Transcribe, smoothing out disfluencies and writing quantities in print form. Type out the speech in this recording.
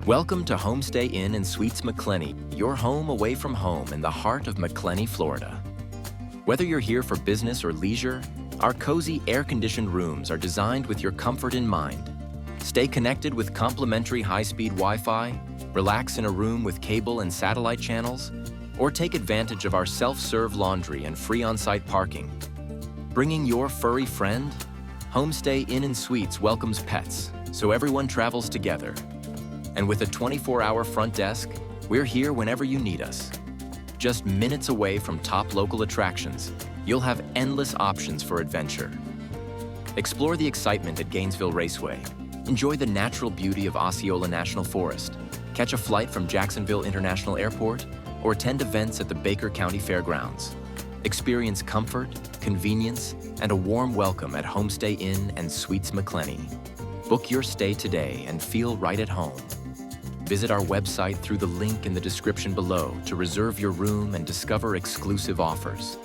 Welcome to Homestay Inn Suites Macclenny, your home away from home in the heart of Macclenny, Florida. Whether you're here for business or leisure, our cozy air-conditioned rooms are designed with your comfort in mind. Stay connected with complimentary high-speed Wi-Fi, relax in a room with cable and satellite channels, or take advantage of our self-serve laundry and free on-site parking. Bringing your furry friend? Homestay Inn Suites welcomes pets, so everyone travels together. And with a 24-hour front desk, we're here whenever you need us. Just minutes away from top local attractions, you'll have endless options for adventure. Explore the excitement at Gainesville Raceway. Enjoy the natural beauty of Osceola National Forest. Catch a flight from Jacksonville International Airport, or attend events at the Baker County Fairgrounds. Experience comfort, convenience, and a warm welcome at Homestay Inn Suites Macclenny. Book your stay today and feel right at home. Visit our website through the link in the description below to reserve your room and discover exclusive offers.